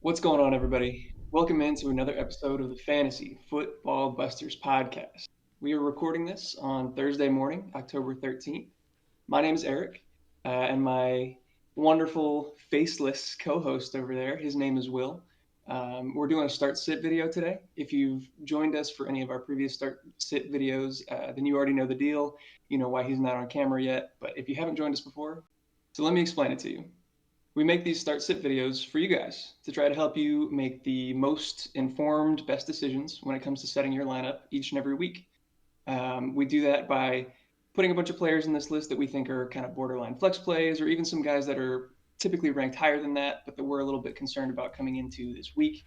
What's going on, everybody? Welcome into another episode of the Fantasy Football Busters podcast. We are recording this on Thursday morning, October 13th. My name is Eric, and my wonderful faceless co host over there, his name is Will. We're doing a start sit video today. If you've joined us for any of our previous start sit videos, then you already know the deal. You know why he's not on camera yet. But if you haven't joined us before, so let me explain it to you. We make these start sit videos for you guys to try to help you make the most informed, best decisions when it comes to setting your lineup each and every week. We do that by putting a bunch of players in this list that we think are kind of borderline flex plays, or even some guys that are typically ranked higher than that, but that we're a little bit concerned about coming into this week.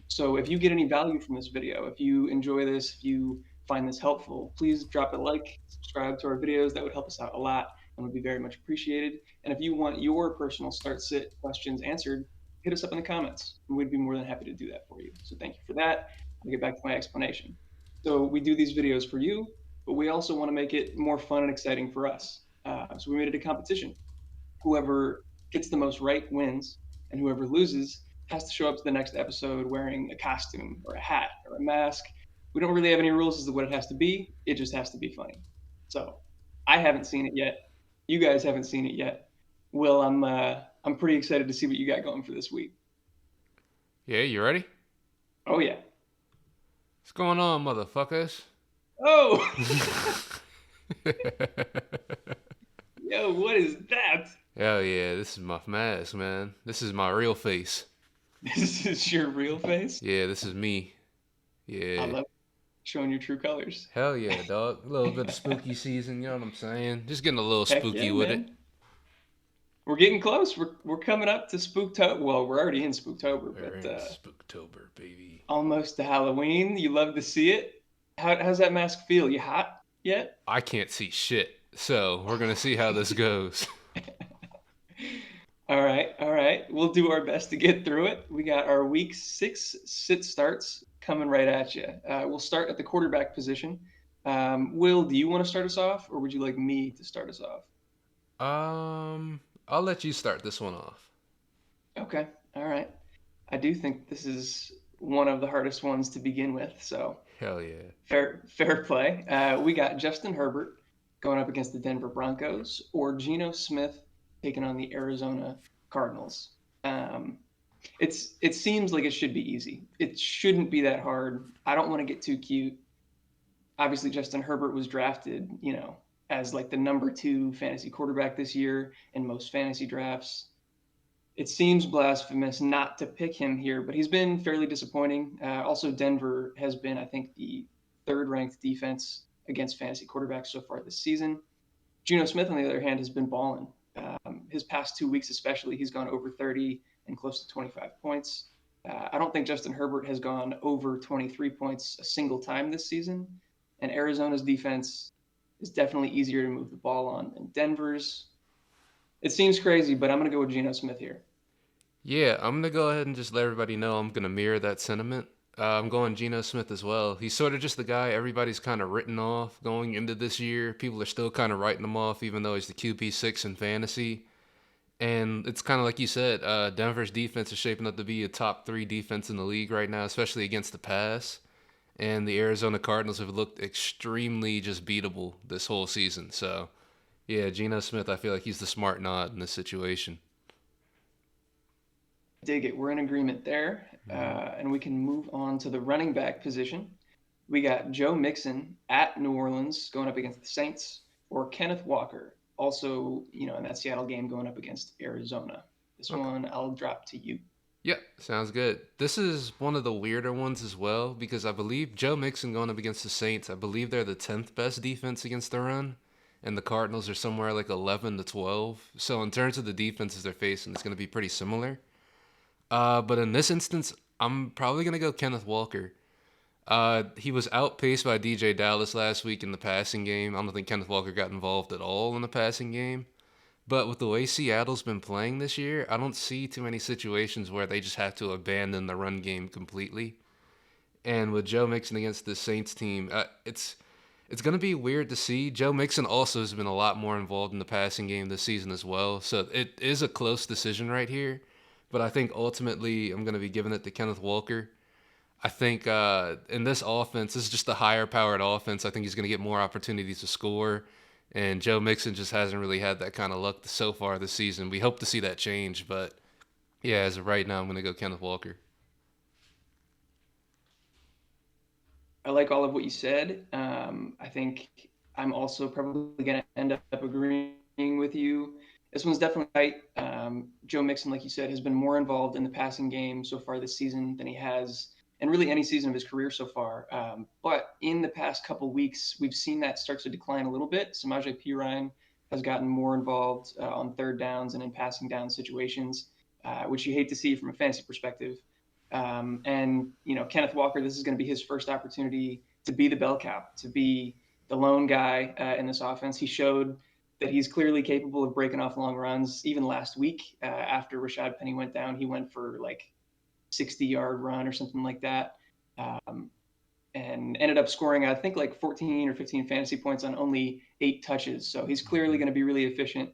So if you get any value from this video, if you enjoy this, if you find this helpful, please drop a like, subscribe to our videos. That would help us out a lot and would be very much appreciated. And if you want your personal start sit questions answered, hit us up in the comments. We'd be more than happy to do that for you. So thank you for that. I'll get back to my explanation. So we do these videos for you, but we also want to make it more fun and exciting for us. So we made it a competition. Whoever gets the most right wins, and whoever loses has to show up to the next episode wearing a costume or a hat or a mask. We don't really have any rules as to what it has to be. It just has to be funny. So I haven't seen it yet. You guys haven't seen it yet. Will, I'm pretty excited to see what you got going for this week. Yeah, you ready? Oh yeah. What's going on, motherfuckers? Oh, yo, what is that? Hell yeah, this is my mask, man. This is my real face. This is your real face? Yeah, this is me. I Yeah. love showing your true colors. Hell yeah, dog. A little bit of spooky season, you know what I'm saying? Just getting a little Heck spooky yeah, with it. man. We're getting close. We're coming up to Spooktober. Well, we're already in Spooktober, We're but in Spooktober, baby. almost to Halloween. You love to see it. How's that mask feel? You hot yet? I can't see shit, so we're gonna see how this goes. All right. We'll do our best to get through it. We got our week 6 sit starts coming right at you. We'll start at the quarterback position. Will, do you want to start us off, or would you like me to start us off? I'll let you start this one off. Okay. All right. I do think this is one of the hardest ones to begin with, so Hell yeah. fair play. We got Justin Herbert going up against the Denver Broncos, or Geno Smith taking on the Arizona Cardinals. Um, it seems like it should be easy. It shouldn't be that hard. I don't want to get too cute. Obviously, Justin Herbert was drafted, as like the number 2 fantasy quarterback this year in most fantasy drafts. It seems blasphemous not to pick him here, but he's been fairly disappointing. Also, Denver has been, I think, the third ranked defense against fantasy quarterbacks so far this season. Geno Smith, on the other hand, has been balling. His past 2 weeks, especially, he's gone over 30 and close to 25 points. I don't think Justin Herbert has gone over 23 points a single time this season. And Arizona's defense is definitely easier to move the ball on than Denver's. It seems crazy, but I'm going to go with Geno Smith here. Yeah, I'm gonna go ahead and just let everybody know I'm gonna mirror that sentiment. I'm going Geno Smith as well. He's sort of just the guy everybody's kind of written off going into this year. People are still kind of writing him off, even though he's the QB6 in fantasy. And it's kind of like you said, Denver's defense is shaping up to be a top 3 defense in the league right now, especially against the pass. And the Arizona Cardinals have looked extremely just beatable this whole season. So, yeah, Geno Smith, I feel like he's the smart nod in this situation. Dig it. We're in agreement there. And we can move on to the running back position. We got Joe Mixon at New Orleans going up against the Saints, or Kenneth Walker, also, in that Seattle game going up against Arizona. This Okay. one I'll drop to you. Yep, sounds good. This is one of the weirder ones as well because I believe Joe Mixon going up against the Saints, I believe they're the 10th best defense against the run, and the Cardinals are somewhere like 11 to 12. So in terms of the defenses they're facing, it's going to be pretty similar. But in this instance, I'm probably going to go Kenneth Walker. He was outpaced by DJ Dallas last week in the passing game. I don't think Kenneth Walker got involved at all in the passing game. But with the way Seattle's been playing this year, I don't see too many situations where they just have to abandon the run game completely. And with Joe Mixon against the Saints team, it's going to be weird to see. Joe Mixon also has been a lot more involved in the passing game this season as well. So it is a close decision right here. but I think ultimately I'm going to be giving it to Kenneth Walker. I think in this offense, this is just a higher powered offense. I think he's going to get more opportunities to score. And Joe Mixon just hasn't really had that kind of luck so far this season. We hope to see that change, but yeah, as of right now, I'm going to go Kenneth Walker. I like all of what you said. I think I'm also probably going to end up agreeing with you. This one's definitely tight. Joe Mixon, like you said, has been more involved in the passing game so far this season than he has in really any season of his career so far. But in the past couple weeks, we've seen that start to decline a little bit. Samaje Perine has gotten more involved on third downs and in passing down situations, which you hate to see from a fantasy perspective. And Kenneth Walker, this is going to be his first opportunity to be the bell cow, to be the lone guy in this offense. He showed that he's clearly capable of breaking off long runs. Even last week, after Rashad Penny went down, he went for like 60-yard run or something like that, and ended up scoring, I think, like 14 or 15 fantasy points on only 8 touches. So he's clearly going to be really efficient.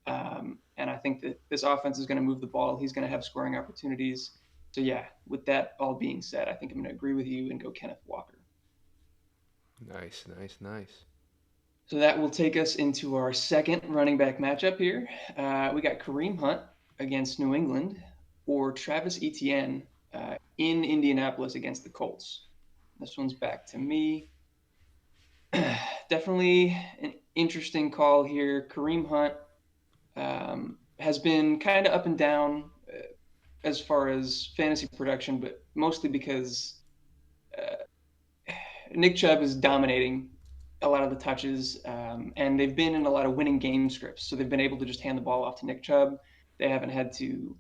And I think that this offense is going to move the ball. He's going to have scoring opportunities. So yeah, with that all being said, I think I'm going to agree with you and go Kenneth Walker. Nice, nice, nice. So that will take us into our second running back matchup here. We got Kareem Hunt against New England or Travis Etienne in Indianapolis against the Colts. This one's back to me. Definitely an interesting call here. Kareem Hunt has been kind of up and down as far as fantasy production, but mostly because Nick Chubb is dominating a lot of the touches, and they've been in a lot of winning game scripts. So they've been able to just hand the ball off to Nick Chubb. They haven't had to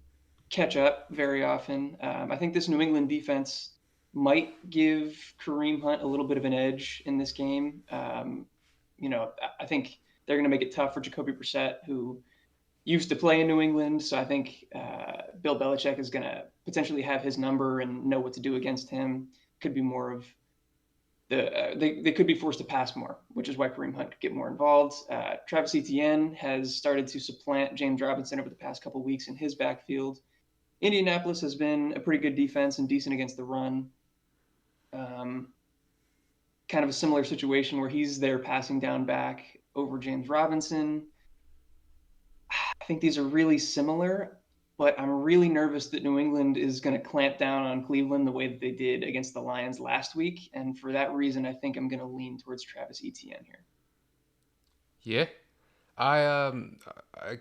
catch up very often. I think this New England defense might give Kareem Hunt a little bit of an edge in this game. I think they're going to make it tough for Jacoby Brissett, who used to play in New England. So I think Bill Belichick is going to potentially have his number and know what to do against him. Could be more of they could be forced to pass more, which is why Kareem Hunt could get more involved. Travis Etienne has started to supplant James Robinson over the past couple of weeks in his backfield. Indianapolis has been a pretty good defense and decent against the run. Kind of a similar situation where he's their passing down back over James Robinson. I think these are really similar, but I'm really nervous that New England is going to clamp down on Cleveland the way that they did against the Lions last week. And for that reason, I think I'm going to lean towards Travis Etienne here. Yeah. I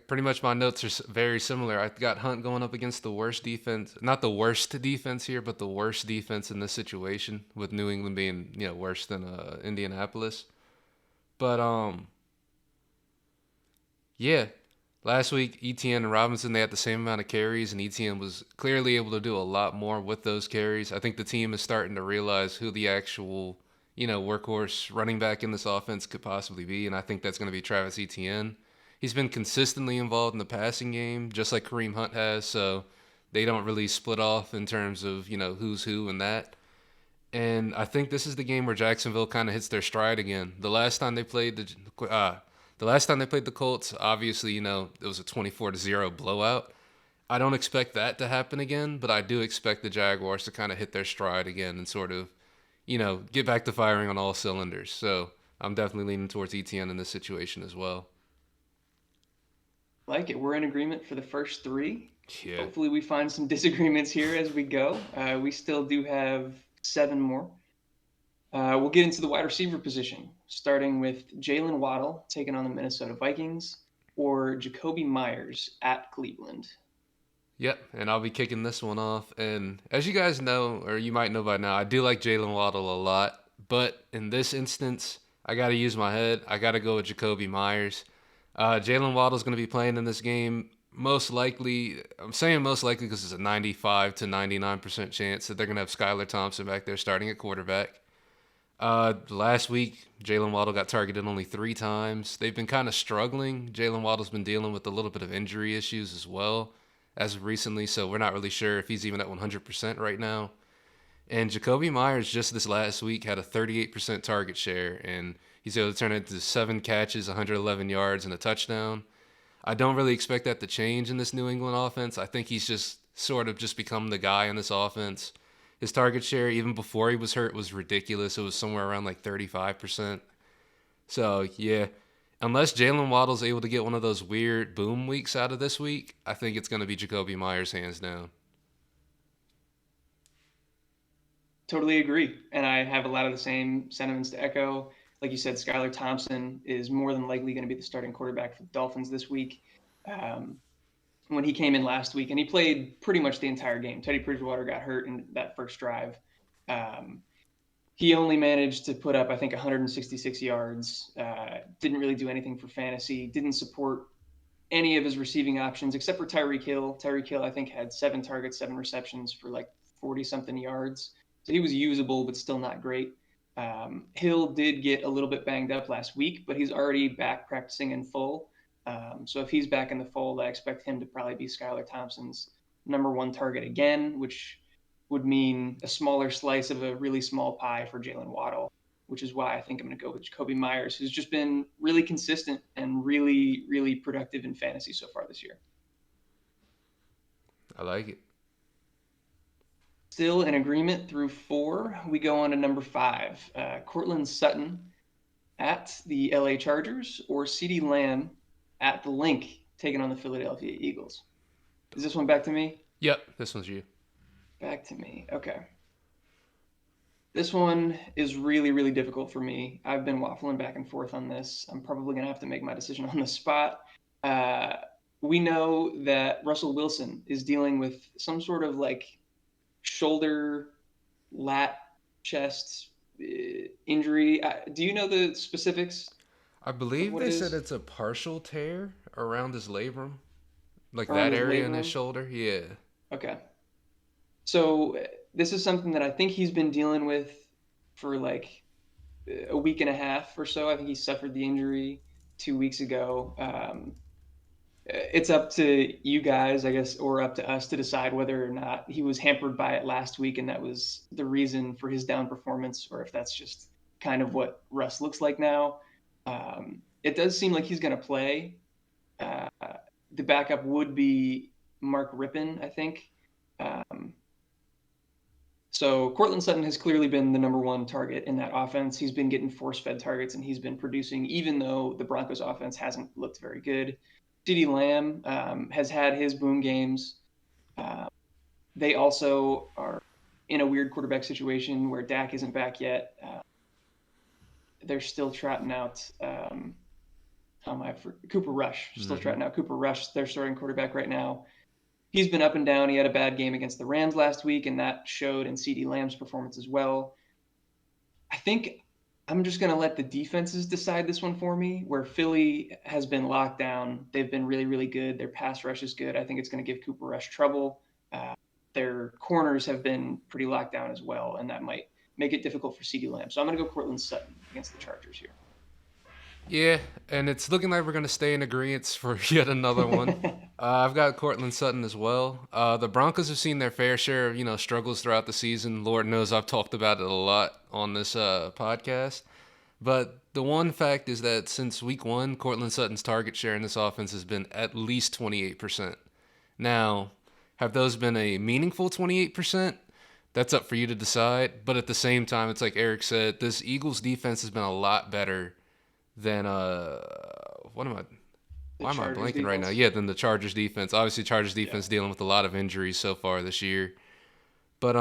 pretty much my notes are very similar. I got Hunt going up against the worst defense, not the worst defense here, but the worst defense in this situation, with New England being worse than Indianapolis. But yeah, last week Etienne and Robinson, they had the same amount of carries, and Etienne was clearly able to do a lot more with those carries. I think the team is starting to realize who the actual workhorse running back in this offense could possibly be, and I think that's going to be Travis Etienne. He's been consistently involved in the passing game, just like Kareem Hunt has, so they don't really split off in terms of, who's who and that. And I think this is the game where Jacksonville kind of hits their stride again. The last time they played the Colts, obviously, it was a 24-0 blowout. I don't expect that to happen again, but I do expect the Jaguars to kind of hit their stride again and sort of get back to firing on all cylinders. So I'm definitely leaning towards Etienne in this situation as well. Like it. We're in agreement for the first 3. Yeah. Hopefully we find some disagreements here as we go. We still do have 7 more. We'll get into the wide receiver position, starting with Jalen Waddle taking on the Minnesota Vikings or Jacoby Myers at Cleveland. Yep, and I'll be kicking this one off. And as you guys know, or you might know by now, I do like Jalen Waddle a lot. But in this instance, I got to use my head. I got to go with Jacoby Myers. Jalen Waddle's going to be playing in this game. Most likely, I'm saying most likely because it's a 95 to 99% chance that they're going to have Skylar Thompson back there starting at quarterback. Last week, Jalen Waddle got targeted only 3 times. They've been kind of struggling. Jalen Waddle's been dealing with a little bit of injury issues as well as of recently, so we're not really sure if he's even at 100% right now. And Jacoby Myers just this last week had a 38% target share, and he's able to turn it into 7 catches, 111 yards, and a touchdown. I don't really expect that to change in this New England offense. I think he's just sort of just become the guy in this offense. His target share, even before he was hurt, was ridiculous. It was somewhere around like 35%. So, yeah, unless Jalen Waddle's able to get one of those weird boom weeks out of this week, I think it's going to be Jacoby Myers hands down. Totally agree. And I have a lot of the same sentiments to echo. Like you said, Skylar Thompson is more than likely going to be the starting quarterback for the Dolphins this week. When he came in last week, and he played pretty much the entire game. Teddy Bridgewater got hurt in that first drive. He only managed to put up, I think, 166 yards. Didn't really do anything for fantasy. Didn't support any of his receiving options except for Tyreek Hill. Tyreek Hill, I think, had 7 targets, 7 receptions for like 40-something yards. So he was usable, but still not great. Hill did get a little bit banged up last week, but he's already back practicing in full. So if he's back in the fold, I expect him to probably be Skylar Thompson's number 1 target again, which would mean a smaller slice of a really small pie for Jalen Waddle, which is why I think I'm going to go with Jacoby Myers, who's just been really consistent and really, really productive in fantasy so far this year. I like it. Still in agreement through 4. We go on to number 5. Cortland Sutton at the LA Chargers or CeeDee Lamb at the Link taking on the Philadelphia Eagles. Is this one back to me? Yep, this one's you. Back to me. Okay. This one is really, really difficult for me. I've been waffling back and forth on this. I'm probably going to have to make my decision on the spot. We know that Russell Wilson is dealing with some sort of like shoulder, lat, chest injury. Do you know the specifics? I believe they said it's a partial tear around his labrum. Like that area in his shoulder? Yeah. Okay. So this is something that I think he's been dealing with for like a week and a half or so. I think he suffered the injury 2 weeks ago. It's up to you guys, I guess, or up to us to decide whether or not he was hampered by it last week and that was the reason for his down performance, or if that's just kind of what Russ looks like now. It does seem like he's going to play. The backup would be Mark Rippon, I think. So Cortland Sutton has clearly been the number 1 target in that offense. He's been getting force-fed targets, and he's been producing, even though the Broncos offense hasn't looked very good. CeeDee Lamb has had his boom games. They also are in a weird quarterback situation where Dak isn't back yet. They're still trotting out Cooper Rush. Still trotting out Cooper Rush, their starting quarterback right now. He's been up and down. He had a bad game against the Rams last week, and that showed in CeeDee Lamb's performance as well. I think I'm just going to let the defenses decide this one for me, where Philly has been locked down. They've been really, really good. Their pass rush is good. I think it's going to give Cooper Rush trouble. Their corners have been pretty locked down as well, and that might make it difficult for CeeDee Lamb. So I'm going to go Cortland Sutton against the Chargers here. Yeah, and it's looking like we're going to stay in agreement for yet another one. I've got Cortland Sutton as well. The Broncos have seen their fair share of, struggles throughout the season. Lord knows I've talked about it a lot on this podcast. But the one fact is that since week 1, Cortland Sutton's target share in this offense has been at least 28%. Now, have those been a meaningful 28%? That's up for you to decide. But at the same time, it's like Eric said, this Eagles defense has been a lot better than why am I blanking right now? Yeah, than the Chargers defense. Obviously, Chargers defense dealing with a lot of injuries so far this year. But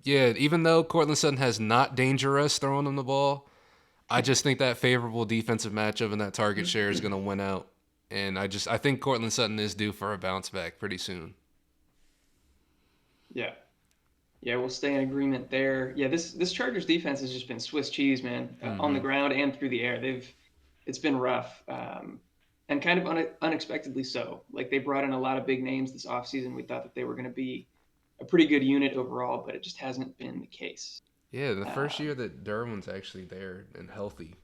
yeah, even though Cortland Sutton has not dangerous throwing him the ball, I just think that favorable defensive matchup and that target share is going to win out. And I think Cortland Sutton is due for a bounce back pretty soon. Yeah. Yeah, we'll stay in agreement there. Yeah, this Chargers defense has just been Swiss cheese, man, on the ground and through the air. It's been rough, and kind of unexpectedly so. Like, they brought in a lot of big names this offseason. We thought that they were going to be a pretty good unit overall, but it just hasn't been the case. Yeah, the first year that Derwin's actually there and healthy,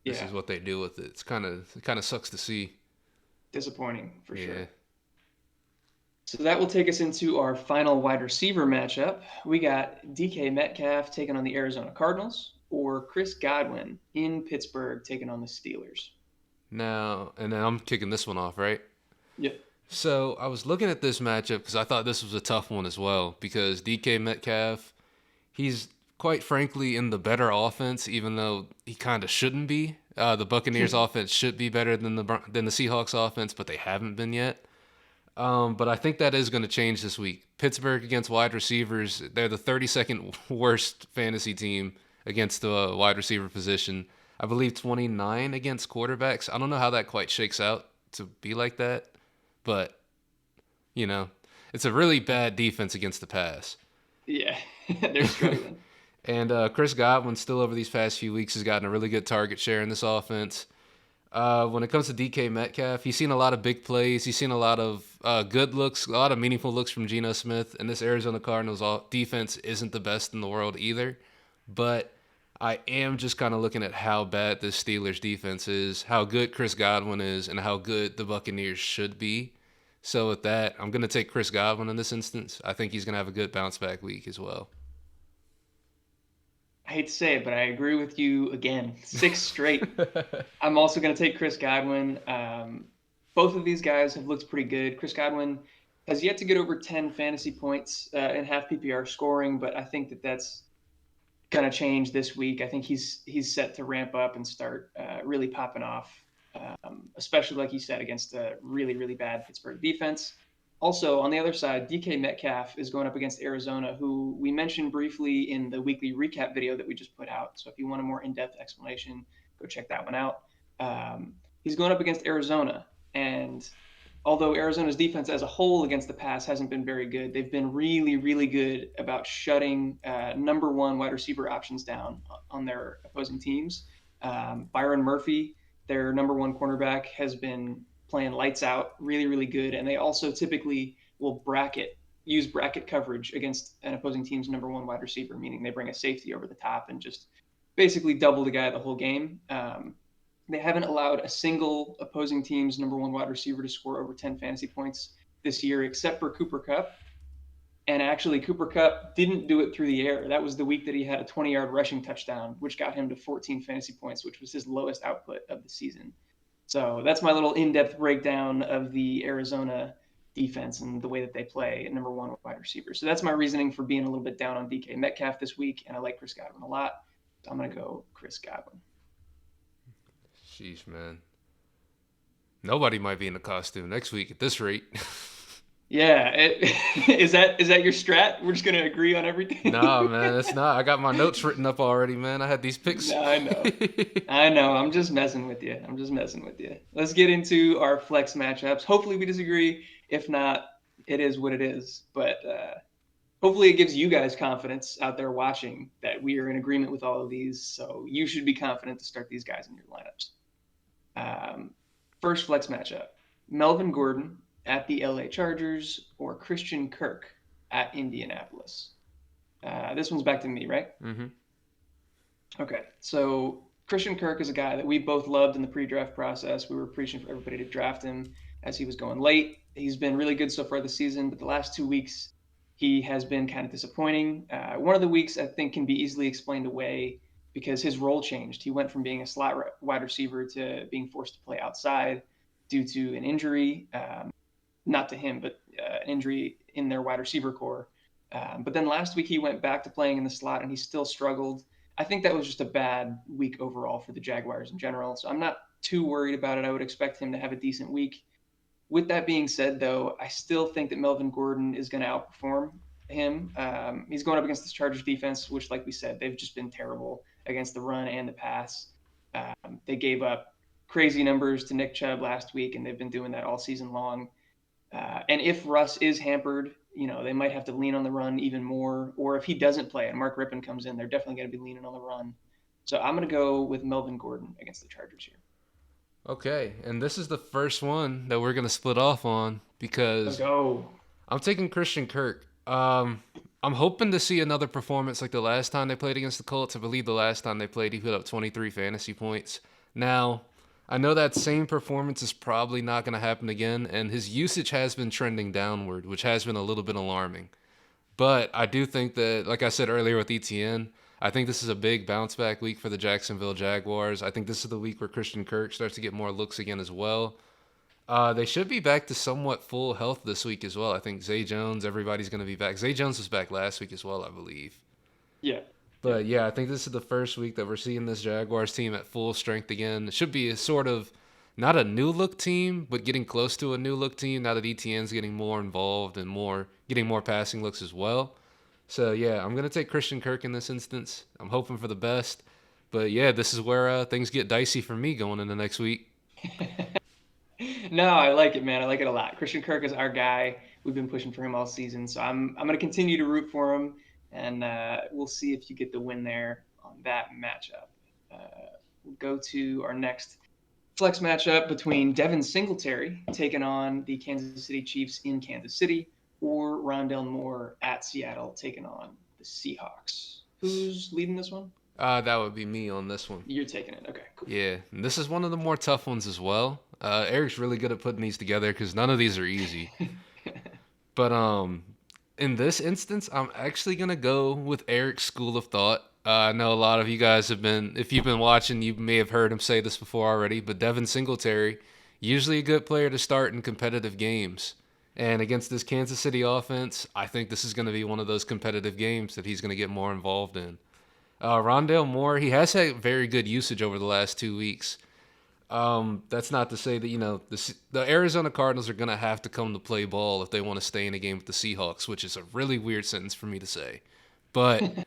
this is what they do with it. It kind of sucks to see. Disappointing for sure. So that will take us into our final wide receiver matchup. We got DK Metcalf taking on the Arizona Cardinals, or Chris Godwin in Pittsburgh taking on the Steelers. Now, and then I'm kicking this one off, right? Yep. So I was looking at this matchup because I thought this was a tough one as well because DK Metcalf, he's quite frankly in the better offense, even though he kind of shouldn't be. The Buccaneers offense should be better than the Seahawks offense, but they haven't been yet. But I think that is going to change this week. Pittsburgh against wide receivers, they're the 32nd worst fantasy team against the wide receiver position. I believe 29 against quarterbacks. I don't know how that quite shakes out to be like that, but you know, it's a really bad defense against the pass. Yeah, they're struggling. And Chris Godwin still over these past few weeks has gotten a really good target share in this offense. When it comes to DK Metcalf, he's seen a lot of big plays. He's seen a lot of good looks, a lot of meaningful looks from Geno Smith. And this Arizona Cardinals defense isn't the best in the world either. But I am just kind of looking at how bad this Steelers defense is, how good Chris Godwin is, and how good the Buccaneers should be. So with that, I'm going to take Chris Godwin in this instance. I think he's going to have a good bounce back week as well. I hate to say it, but I agree with you again. 6 straight. I'm also going to take Chris Godwin. Both of these guys have looked pretty good. Chris Godwin has yet to get over 10 fantasy points in half PPR scoring, but I think that that's going to change this week. I think he's set to ramp up and start really popping off, especially like you said against a really, really bad Pittsburgh defense. Also, on the other side, DK Metcalf is going up against Arizona, who we mentioned briefly in the weekly recap video that we just put out. So if you want a more in-depth explanation, go check that one out. He's going up against Arizona, and although Arizona's defense as a whole against the pass hasn't been very good, they've been really, really good about shutting number one wide receiver options down on their opposing teams. Byron Murphy, their number one cornerback, has been playing lights out, really, really good. And they also typically will use bracket coverage against an opposing team's number one wide receiver, meaning they bring a safety over the top and just basically double the guy the whole game. They haven't allowed a single opposing team's number one wide receiver to score over 10 fantasy points this year, except for Cooper Kupp. And actually, Cooper Kupp didn't do it through the air. That was the week that he had a 20-yard rushing touchdown, which got him to 14 fantasy points, which was his lowest output of the season. So that's my little in-depth breakdown of the Arizona defense and the way that they play at number one wide receiver. So that's my reasoning for being a little bit down on DK Metcalf this week, and I like Chris Godwin a lot. So I'm going to go Chris Godwin. Sheesh, man. Nobody might be in a costume next week at this rate. Yeah, is that your strat? We're just gonna agree on everything. Nah, man, it's not. I got my notes written up already, man. I had these picks. No, I know. I'm just messing with you. Let's get into our flex matchups. Hopefully, we disagree. If not, it is what it is. But hopefully, it gives you guys confidence out there watching that we are in agreement with all of these. So you should be confident to start these guys in your lineups. First flex matchup: Melvin Gordon at the LA Chargers or Christian Kirk at Indianapolis. This one's back to me, right? Mm-hmm. Okay, so Christian Kirk is a guy that we both loved in the pre-draft process. We were preaching for everybody to draft him as he was going late. He's been really good so far this season, but the last 2 weeks he has been kind of disappointing. One of the weeks I think can be easily explained away because his role changed. He went from being a slot wide receiver to being forced to play outside due to an injury. Not to him, but an injury in their wide receiver core. But then last week he went back to playing in the slot and he still struggled. I think that was just a bad week overall for the Jaguars in general. So I'm not too worried about it. I would expect him to have a decent week. With that being said, though, I still think that Melvin Gordon is going to outperform him. He's going up against this Chargers defense, which, like we said, they've just been terrible against the run and the pass. They gave up crazy numbers to Nick Chubb last week, and they've been doing that all season long. And if Russ is hampered, they might have to lean on the run even more. Or if he doesn't play and Mark Rippon comes in, they're definitely going to be leaning on the run. So I'm going to go with Melvin Gordon against the Chargers here. Okay, and this is the first one that we're going to split off on because Let's go. I'm taking Christian Kirk. I'm hoping to see another performance like the last time they played against the Colts. I believe the last time they played, he put up 23 fantasy points. Now, I know that same performance is probably not going to happen again, and his usage has been trending downward, which has been a little bit alarming. But I do think that, like I said earlier with ETN, I think this is a big bounce back week for the Jacksonville Jaguars. I think this is the week where Christian Kirk starts to get more looks again as well. They should be back to somewhat full health this week as well. I think Zay Jones, everybody's going to be back. Zay Jones was back last week as well, I believe. Yeah. Yeah. But yeah, I think this is the first week that we're seeing this Jaguars team at full strength again. It should be a sort of not a new look team, but getting close to a new look team now that ETN's getting more involved and getting more passing looks as well. So yeah, I'm gonna take Christian Kirk in this instance. I'm hoping for the best, but yeah, this is where things get dicey for me going into next week. No, I like it, man. I like it a lot. Christian Kirk is our guy. We've been pushing for him all season, so I'm going to continue to root for him, and we'll see if you get the win there on that matchup. We'll go to our next flex matchup between Devin Singletary taking on the Kansas City Chiefs in Kansas City, or Rondelle Moore at Seattle taking on the Seahawks. Who's leading this one? That would be me on this one. You're taking it. Okay, cool. Yeah, and this is one of the more tough ones as well. Eric's really good at putting these together because none of these are easy. But in this instance, I'm actually gonna go with Eric's school of thought. I know a lot of you guys have been, if you've been watching, you may have heard him say this before already. But Devin Singletary, usually a good player to start in competitive games. And against this Kansas City offense, I think this is going to be one of those competitive games that he's going to get more involved in. Rondelle Moore, he has had very good usage over the last 2 weeks. That's not to say that, the Arizona Cardinals are going to have to come to play ball if they want to stay in a game with the Seahawks, which is a really weird sentence for me to say. But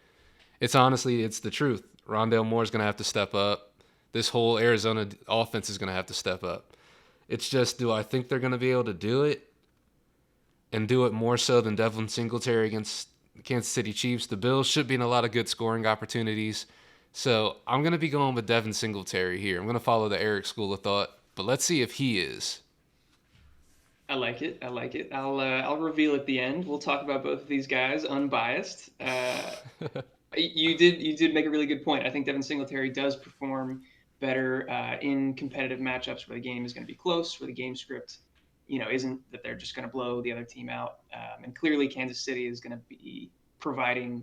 it's the truth. Rondelle Moore is going to have to step up. This whole Arizona offense is going to have to step up. It's just, do I think they're going to be able to do it? And do it more so than Devin Singletary against the Kansas City Chiefs? The Bills should be in a lot of good scoring opportunities. So I'm going to be going with Devin Singletary here. I'm going to follow the Eric school of thought, but let's see if he is. I like it. I like it. I'll reveal at the end. We'll talk about both of these guys, unbiased. You did make a really good point. I think Devin Singletary does perform better in competitive matchups where the game is going to be close, where the game script, isn't that they're just going to blow the other team out. And clearly, Kansas City is going to be providing,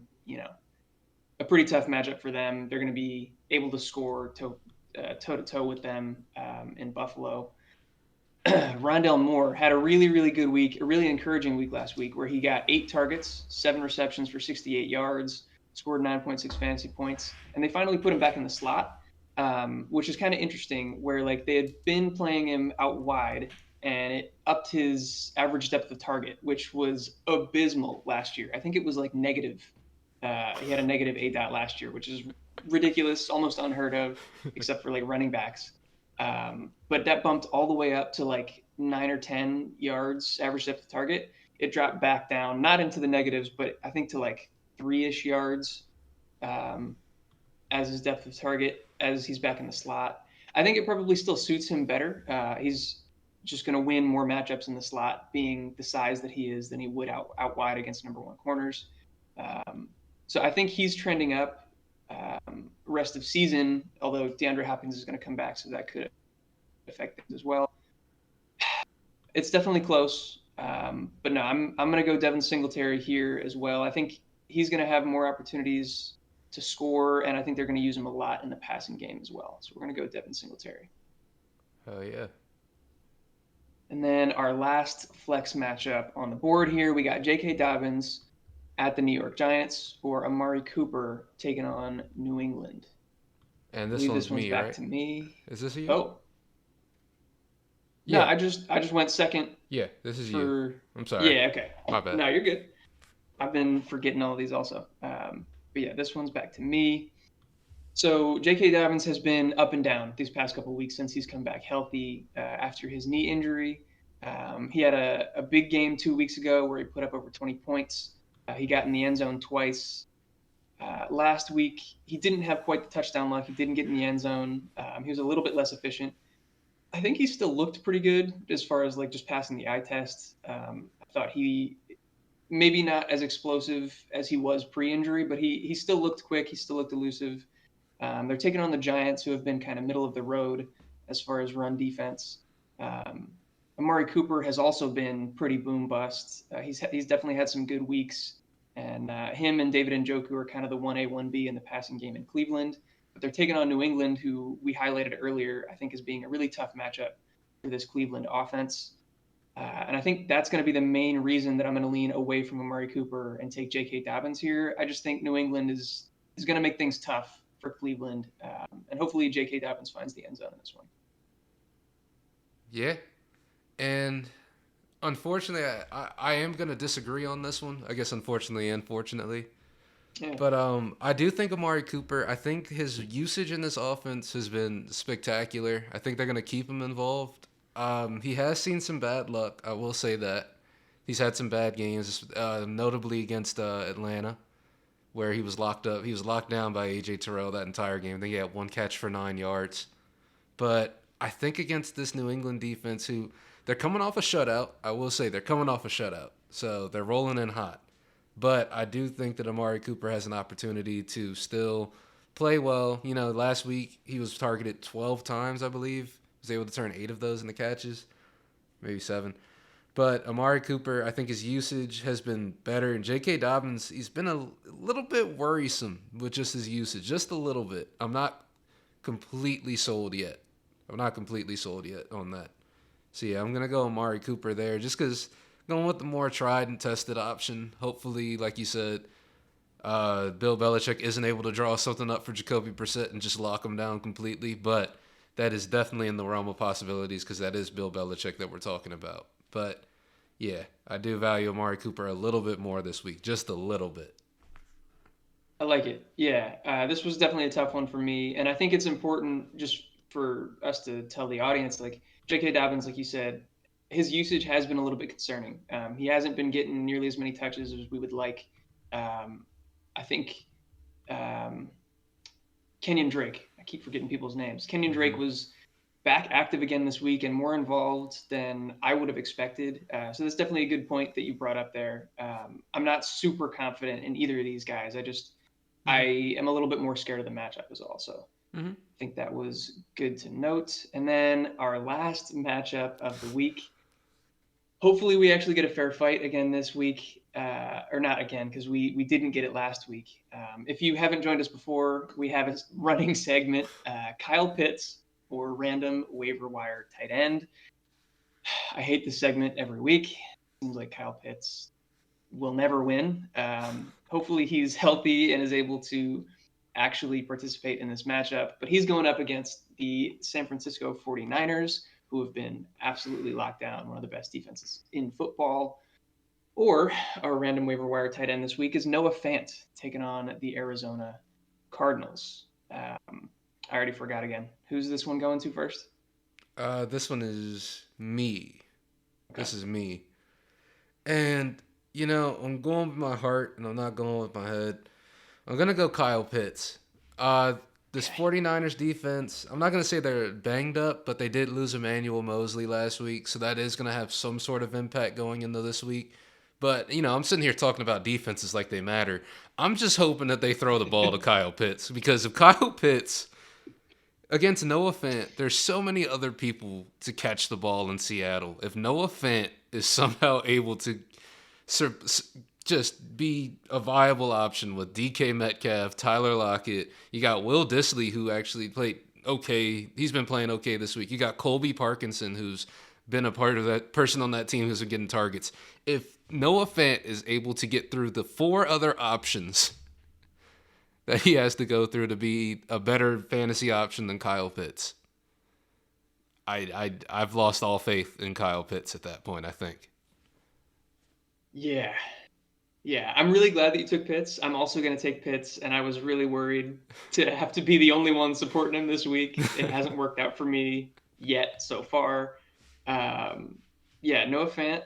a pretty tough matchup for them. They're going to be able to score toe to toe with them in Buffalo. Rondelle Moore had a really, really good week, a really encouraging week last week where he got 8 targets, 7 receptions for 68 yards, scored 9.6 fantasy points, and they finally put him back in the slot, which is kind of interesting where like they had been playing him out wide and it upped his average depth of target, which was abysmal last year. I think it was like negative. He had a negative ADOT last year, which is ridiculous, almost unheard of, except for like running backs. But that bumped all the way up to like 9 or 10 yards average depth of target. It dropped back down, not into the negatives, but I think to like 3-ish yards as his depth of target as he's back in the slot. I think it probably still suits him better. He's just going to win more matchups in the slot, being the size that he is, than he would out wide against number one corners. So I think he's trending up. Rest of season, although DeAndre Hopkins is going to come back, so that could affect things as well. It's definitely close, but no, I'm going to go Devin Singletary here as well. I think he's going to have more opportunities to score, and I think they're going to use him a lot in the passing game as well. So we're going to go Devin Singletary. Oh yeah. And then our last flex matchup on the board here, we got J.K. Davins at the New York Giants, or Amari Cooper taking on New England. And this one's me, back right? to me. Is this you? Oh. Yeah. No, I just went second. Yeah, this is you. I'm sorry. Yeah, okay. My bad. No, you're good. I've been forgetting all of these also. But yeah, this one's back to me. So J.K. Davins has been up and down these past couple of weeks since he's come back healthy after his knee injury. He had a big game 2 weeks ago where he put up over 20 points. He got in the end zone twice. Last week, he didn't have quite the touchdown luck. He didn't get in the end zone. He was a little bit less efficient. I think he still looked pretty good as far as like just passing the eye test. I thought he maybe not as explosive as he was pre-injury, but he still looked quick. He still looked elusive. They're taking on the Giants, who have been kind of middle of the road as far as run defense. Amari Cooper has also been pretty boom bust. He's definitely had some good weeks, and him and David Njoku are kind of the 1A, 1B in the passing game in Cleveland. But they're taking on New England, who we highlighted earlier, I think, as being a really tough matchup. for this Cleveland offense. And I think that's going to be the main reason that I'm going to lean away from Amari Cooper and take J.K. Davins here. I just think New England is going to make things tough for Cleveland, and hopefully J.K. Davins finds the end zone in this one. Yeah, and unfortunately, I am going to disagree on this one. I guess unfortunately and fortunately. Yeah. But I do think Amari Cooper, I think his usage in this offense has been spectacular. I think they're going to keep him involved. He has seen some bad luck, I will say that. He's had some bad games, notably against Atlanta, where he was locked up. He was locked down by A.J. Terrell that entire game. I think he had one catch for 9 yards. But I think against this New England defense, who they're coming off a shutout, I will say they're coming off a shutout. So they're rolling in hot. But I do think that Amari Cooper has an opportunity to still play well. You know, last week he was targeted 12 times, I believe. He was able to turn 8 of those into catches, maybe 7. But Amari Cooper, I think his usage has been better. And J.K. Dobbins, he's been a little bit worrisome with just his usage, just a little bit. I'm not completely sold yet. I'm not completely sold yet on that. So, yeah, I'm going to go Amari Cooper there just because going with the more tried and tested option. Hopefully, like you said, Bill Belichick isn't able to draw something up for Jacoby Brissett and just lock him down completely. But that is definitely in the realm of possibilities because that is Bill Belichick that we're talking about. But, yeah, I do value Amari Cooper a little bit more this week, just a little bit. I like it. Yeah, this was definitely a tough one for me, and I think it's important just for us to tell the audience, like J.K. Dobbins, like you said, his usage has been a little bit concerning. He hasn't been getting nearly as many touches as we would like. I think um, Kenyan Drake. I keep forgetting people's names. Kenyan Drake Mm-hmm. was back active again this week and more involved than I would have expected. So that's definitely a good point that you brought up there. I'm not super confident in either of these guys. I Mm-hmm. am a little bit more scared of the matchup as well. So Mm-hmm. I think that was good to note. And then our last matchup of the week. Hopefully, we actually get a fair fight again this week, or not again because we didn't get it last week. If you haven't joined us before, we have a running segment: Kyle Pitts or random waiver wire tight end. I hate this segment every week. Seems like Kyle Pitts will never win. Hopefully, he's healthy and is able to actually participate in this matchup. But he's going up against the San Francisco 49ers, who have been absolutely locked down, one of the best defenses in football. Or our random waiver wire tight end this week is Noah Fant taking on the Arizona Cardinals. I already forgot again. Who's this one going to first? This one is me. Okay. This is me. And, you know, I'm going with my heart and I'm not going with my head. I'm going to go Kyle Pitts. This Okay. 49ers defense, I'm not going to say they're banged up, but they did lose Emmanuel Mosley last week, so that is going to have some sort of impact going into this week. But, you know, I'm sitting here talking about defenses like they matter. I'm just hoping that they throw the ball to Kyle Pitts because if Kyle Pitts against Noah Fant, there's so many other people to catch the ball in Seattle. If Noah Fant is somehow able to just be a viable option with DK Metcalf, Tyler Lockett, you got Will Dissly, who actually played okay. He's been playing okay this week. You got Colby Parkinson, who's been a part of that person on that team who's been getting targets. If Noah Fant is able to get through the 4 other options that he has to go through to be a better fantasy option than Kyle Pitts, I've lost all faith in Kyle Pitts at that point, I think. Yeah. Yeah, I'm really glad that you took Pitts. I'm also going to take Pitts, and I was really worried to have to be the only one supporting him this week. It hasn't worked out for me yet so far. Um, yeah, Noah Fant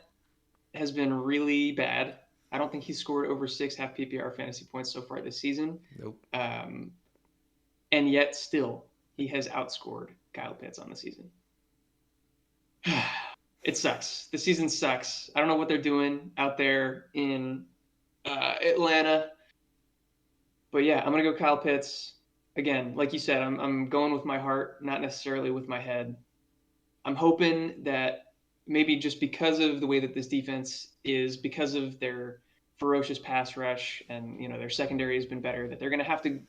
has been really bad. I don't think he's scored over 6 half PPR fantasy points so far this season. Nope. Um, and yet still, he has outscored Kyle Pitts on the season. It sucks. The season sucks. I don't know what they're doing out there in Atlanta. But yeah, I'm gonna go Kyle Pitts. Again, like you said, I'm going with my heart, not necessarily with my head. I'm hoping that maybe just because of the way that this defense is, because of their ferocious pass rush, and their secondary has been better, that they're gonna have to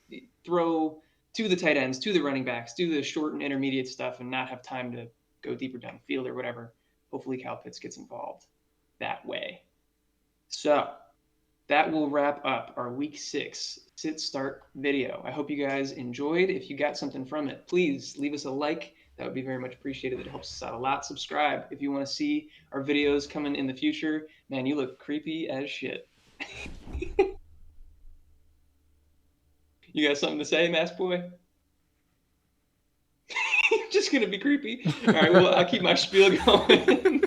throw to the tight ends, to the running backs, do the short and intermediate stuff, and not have time to go deeper down the field or whatever. Hopefully Kyle Pitts gets involved that way. So that will wrap up our week 6 sit start video. I hope you guys enjoyed. If you got something from it, please leave us a like. That would be very much appreciated. It helps us out a lot. Subscribe if you want to see our videos coming in the future. Man, you look creepy as shit. You got something to say, Mask Boy? You're just going to be creepy. All right, well, I'll keep my spiel going.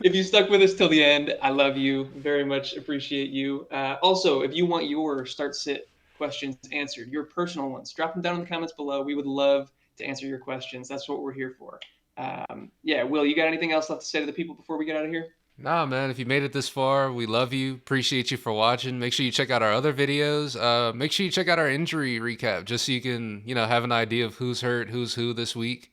If you stuck with us till the end, I love you. Very much appreciate you. Also, if you want your start sit questions answered, your personal ones, drop them down in the comments below. We would love to answer your questions. That's what we're here for. Yeah, Will, you got anything else left to say to the people before we get out of here? Nah, man, if you made it this far, we love you. Appreciate you for watching. Make sure you check out our other videos. Make sure you check out our injury recap just so you can, have an idea of who's hurt, who's who this week.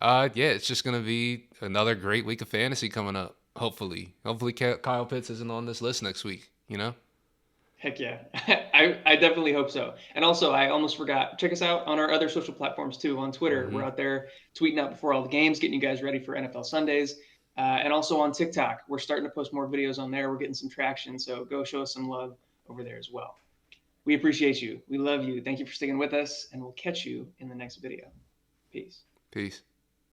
Yeah, it's just going to be another great week of fantasy coming up. Hopefully. Hopefully Kyle Pitts isn't on this list next week, Heck yeah. I definitely hope so. And also, I almost forgot, check us out on our other social platforms too. On Twitter, Mm-hmm. We're out there tweeting out before all the games, getting you guys ready for NFL Sundays. And also on TikTok, we're starting to post more videos on there. We're getting some traction, so go show us some love over there as well. We appreciate you. We love you. Thank you for sticking with us, and we'll catch you in the next video. Peace. Peace.